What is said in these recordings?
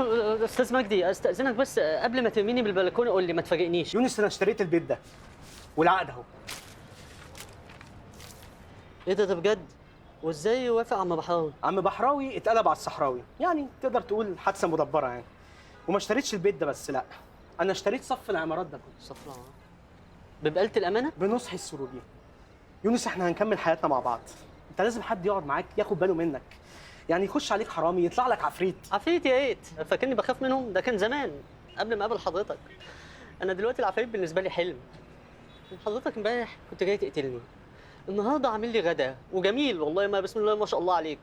استاذ مجدي استاذنك بس قبل ما ترميني بالبلكونه قول لي ما تفاجئنيش. يونس انا اشتريت البيت ده والعقد اهو. ايه ده بجد؟ وازاي وافق عم بحراوي؟ عم بحراوي اتقلب على الصحراوي، يعني تقدر تقول حادثه مدبره يعني. وما اشتريتش البيت ده بس، لا انا اشتريت صف العمارات ده كله. صف العمارات ببقالة الامانه؟ بنصحي السروجي. يونس احنا هنكمل حياتنا مع بعض، انت لازم حد يقعد معاك ياخد باله منك، يعني يخش عليك حرامي يطلع لك عفريت. عفريت يا ريت، فاكرني بخاف منهم؟ ده كان زمان قبل ما اقابل حضرتك. انا دلوقتي العفاريت بالنسبه لي حلم. حضرتك امبارح كنت جاي تقتلني، النهارده عامل لي غدا وجميل والله، ما بسم الله ما شاء الله عليك.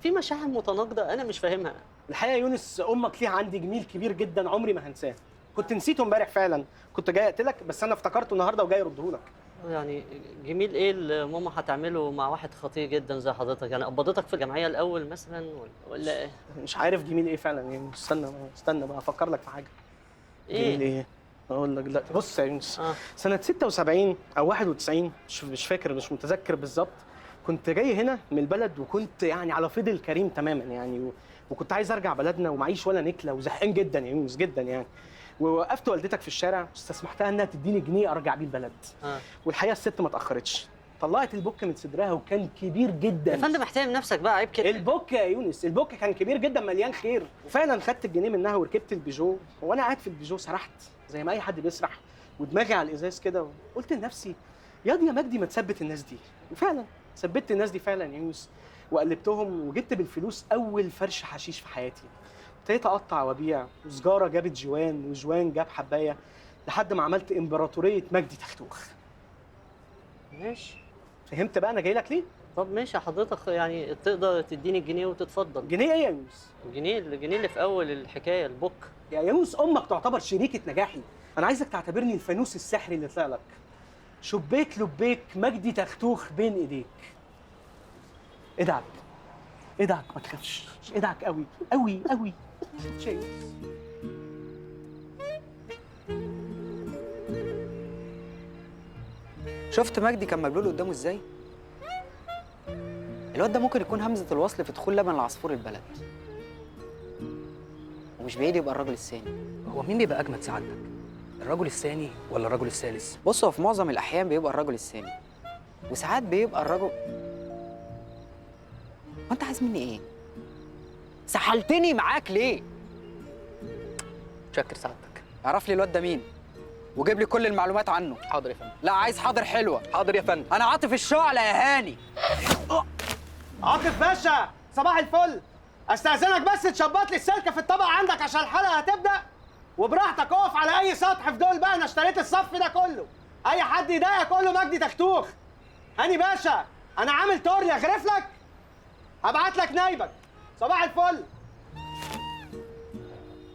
في مشاعر متناقضه انا مش فاهمها. الحقيقه يا يونس امك ليها عندي جميل كبير جدا عمري ما هنساه. كنت نسيته امبارح فعلا، كنت جاي اقتلك بس انا افتكرته النهارده وجاي ارده لك. يعني جميل ايه اللي ماما هتعمله مع واحد خطير جدا زي حضرتك؟ يعني قبضتك في الجمعيه الاول مثلا ولا ايه؟ مش عارف جميل ايه فعلا يعني. استنى بقى افكر لك في حاجه. ايه؟ جميل ايه؟ اقول لك دلوقتي. بص يا يونس، آه. سنه 76 او 91 مش فاكر، مش متذكر بالظبط، كنت جاي هنا من البلد وكنت يعني على فضل الكريم تماما يعني وكنت عايز ارجع بلدنا ومعيش ولا نكله وزهقان جدا يا يونس جدا يعني. ووقفت والدتك في الشارع واستسمحتها انها تديني جنيه ارجع بيه البلد. والحقيقه الست ما اتاخرتش، طلعت البوك من صدرها وكان كبير جدا. يا فندم احترم نفسك بقى، عيب كده. البوك يا يونس، البوك كان كبير جدا مليان خير. وفعلا خدت الجنيه منها وركبت البيجو، وانا قاعد في البيجو سرحت زي ما اي حد بيسرح، ودماغي على الازاز كده، وقلت لنفسي يا مجدي ما تثبت الناس دي. وفعلا ثبت الناس دي فعلا يا يونس، وقلبتهم وجبت بالفلوس اول فرش حشيش في حياتي. ابتديت اقطع وابيع، وسجاره جابت جوان، وجوان جاب حبايه، لحد ما عملت امبراطوريه مجدي تختوخ. ماشي. فهمت بقى انا جاي لك ليه؟ طب ماشي حضرتك، يعني تقدر تديني الجنيه وتتفضل. جنيه ايه يا يونس؟ الجنيه اللي في اول الحكايه، البوك. يا يونس امك تعتبر شريكه نجاحي، انا عايزك تعتبرني الفانوس السحري اللي طلع لك. شبيك لبيك مجدي تختوخ بين ايديك. ادعك ما تخافش، ادعك قوي قوي قوي. شيء شفت مجدي كان مبلول قدامه ازاي؟ الواد ده ممكن يكون همزة الوصل في دخول لبن العصفور البلد، ومش بعيد يبقى الراجل الثاني. هو مين بيبقى اجمد سعادتك؟ الرجل الثاني ولا الرجل الثالث؟ بص، هو في معظم الأحيان بيبقى الرجل الثاني، وساعات بيبقى الرجل. وأنت عايز مني إيه؟ سحلتني معاك ليه؟ شكر سعادتك. اعرف لي الواد ده مين، وجيب لي كل المعلومات عنه. حاضر يا فندم. لا، عايز حاضر حلوة. حاضر يا فندم. أنا عاطف الشعلة يا هاني. عاطف باشا، صباح الفل. استاذنك بس تشبط لي السلكه في الطبق عندك عشان الحلقه هتبدا، وبراحتك اقف على اي سطح في دول بقى، انا اشتريت الصف ده كله، اي حد يضايقك قول له مجدي تختوخ. هاني باشا، انا عامل تورلي اغرف لك، هبعت لك نايبك. صباح الفل.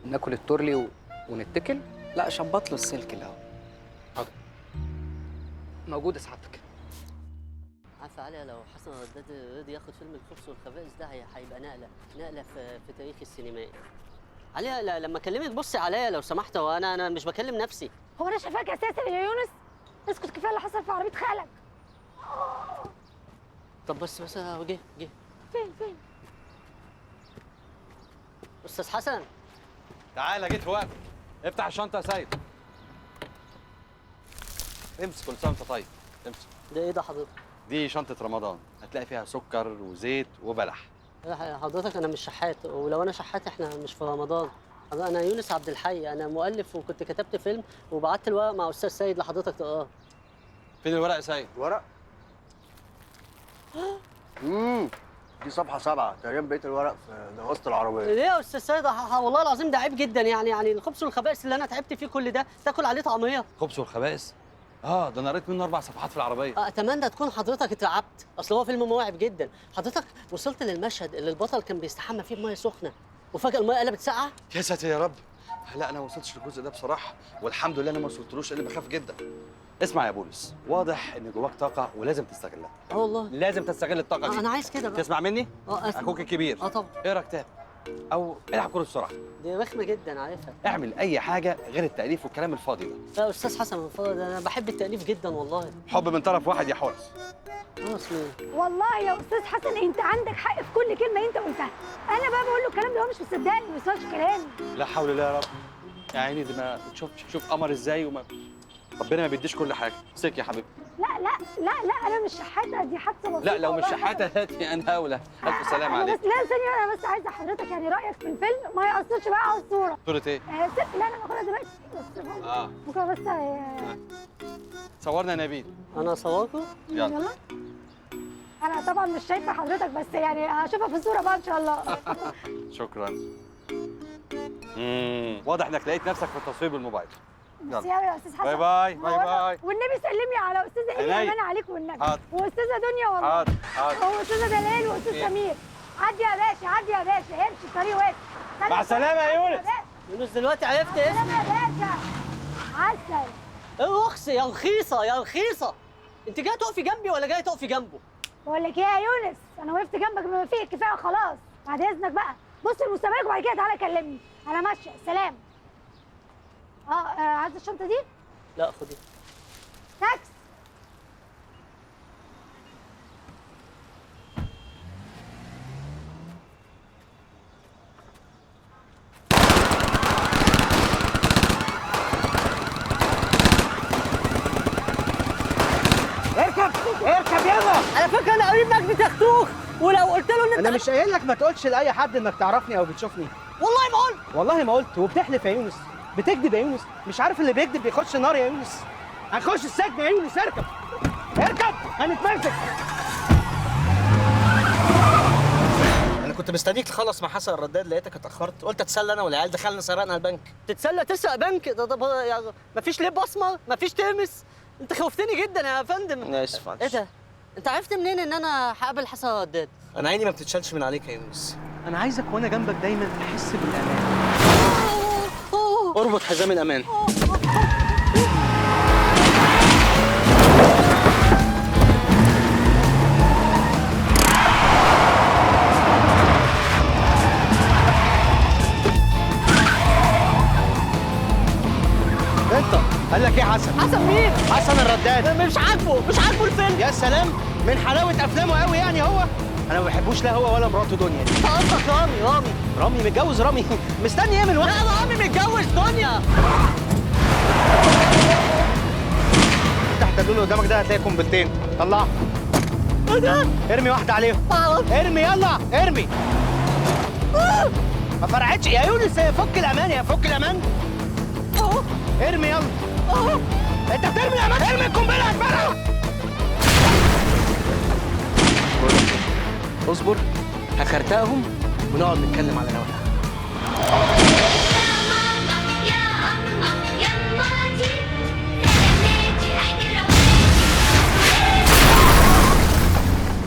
ناكل التورلي ونتكل. لا، شبط له السلك الأول. حاضر. موجود يا سعادتك. عارفه عليا لو حسن رداد رضي ياخد فيلم الخبز والخبائث ده هيبقى نقله في تاريخ السينمائي. عليا لما اكلمك بصي عليا لو سمحت، وانا مش بكلم نفسي. هو انا شايفاك اساسا يا يونس؟ اسكت، كفايه اللي حصل في عربيه خالك. طب بس جه فين؟ استاذ حسن. تعالى، جيت في وقتك. افتح الشنطه يا سيد. امسك كل سنه وانت طيب. امسك. ده ايه ده حضرتك؟ دي شنطه رمضان، هتلاقي فيها سكر وزيت وبلح. حضرتك انا مش شحات، ولو انا شحات احنا مش في رمضان. انا يونس عبد الحي، انا مؤلف وكنت كتبت فيلم وبعت الورق مع استاذ سيد لحضرتك تقراه. فين الورق يا سيد؟ ورق؟ دي صفحة 7 تقريبا، بقية الورق في دواسة العربية. ليه يا استاذ سيد؟ والله العظيم ده عيب جدا، يعني الخبز والخبائث اللي انا تعبت فيه كل ده تاكل عليه طعميه؟ خبز والخبائث؟ ده انا قريت منه 4 صفحات في العربيه. اتمنى تكون حضرتك اترعبت، اصل هو فيلم مرعب جدا. حضرتك وصلت للمشهد اللي البطل كان بيستحمى فيه بميه سخنه وفجاه الميه قلبت ساقعه؟ يا ساتر يا رب. لا انا ما وصلتش للجزء ده بصراحه، والحمد لله انا ما وصلتلوش لاني بخاف جدا. اسمع يا بولس، واضح ان جواك طاقه ولازم تستغلها. والله لازم تستغل الطاقه دي. انا عايز كده بقى. تسمع مني؟ أسمع. اخوك الكبير. طبعا. اقرا كتاب او العب كوره بسرعه. دي رخمه جدا عارفها. اعمل اي حاجه غير التاليف والكلام الفاضي ده. لا استاذ حسن من فضل، ده انا بحب التاليف جدا والله. حب من طرف واحد يا حورس. خلاص مين؟ والله يا استاذ حسن انت عندك حق في كل كلمه انت قلتها. انا بقى بقول له الكلام ده هو مش مصدقني، ما بيسمعش كلامي. لا حول الله يا رب. يا عيني دي ما شوف قمر ازاي ربنا ما بيديش كل حاجه. سك يا حبيبي. لا لا لا لا انا مش شحاته، دي حادثه بسيطه. لا لو مش والله. شحاته هاتي انا اولى. الف سلامه أنا عليك. بس لا ثانيه، انا بس عايزه حضرتك يعني رايك في الفيلم ما ياثرش بقى على الصوره. صوره ايه؟ لا انا باخدها دلوقتي بس ممكن بس صورنا يا نبيل. انا اصوركم؟ يلا. انا طبعا مش شايفه حضرتك بس يعني هشوفها في الصوره بقى ان شاء الله. شكرا. واضح انك لقيت نفسك في التصوير بالموبايل. بس يا استاذ حسن. باي باي باي باي. والنبي سلمي على استاذه ايه، عينيا. امان عليك والنبي. حاضر. واستاذه دنيا والله. حاضر حاضر. واستاذه دلال واستاذ إيه؟ سمير. عدي يا باشا، عدي يا باشا، امشي الطريق واسع. مع السلامه يا يونس. يونس دلوقتي عرفت اسمي. سلام يا باشا. عسل. الرخص يا رخيصه يا رخيصه. انت جايه تقفي جنبي ولا جايه تقفي جنبه؟ بقول لك ايه يا يونس، انا وقفت جنبك بما فيه الكفايه خلاص. بعد اذنك بقى بص لمستقبلك وبعد كده تعالى كلمني. انا ماشيه، سلام. عايز الشنطه دي؟ لا خدي. تاكس. اركب يلا. على فكره انا قريب مجدي تختوخ، ولو قلت له ان انت انا مش قايل لك ما تقولش لاي حد انك تعرفني او بتشوفني. والله ما قلت. والله ما قلت، وبتحلف يا يونس، بتكذب يا يونس. مش عارف اللي بيكذب بيخش النار يا يونس. هنخش السجن يا يونس. اركب اركب هنتمسك. انا كنت مستنيك تخلص مع حسن الرداد، لقيتك اتاخرت، قلت اتسلى انا والعيال، دخلنا سرقنا البنك. تتسلى تسرق بنك؟ ده يعني مفيش لب اسمر، مفيش تلمس. انت خوفتني جدا يا فندم. انا اسف معلش. ايه ده؟ انت عرفت منين ان انا هقابل حسن الرداد؟ انا عيني ما بتتشالش من عليك يا يونس. انا عايزك وانا جنبك دايما احس بالامان. اربط حزام الامان. انت قال لك ايه حسن؟ حسن مين؟ حسن الرداد. مش عاجبه الفيلم. يا سلام، من حلاوه افلامه قوي يعني. هو انا ما بحبوش لا هو ولا مراته دنيا. انت قصدك رامي. رامي متجوز رامي. مستني ايه من وقت؟ لا رامي متجوز دنيا. تحت اللون قدامك ده هتلاقي قنبلتين، طلعها. ايه ده؟ ارمي واحده عليهم. ارمي يلا ارمي. ما فرقتش يا يونس. فك الامان يا فك الامان. ارمي يلا. انت بترمي الامان، ارمي القنبله هتفرقع. اصبر هخرتقهم ونقعد نتكلم على رواقه.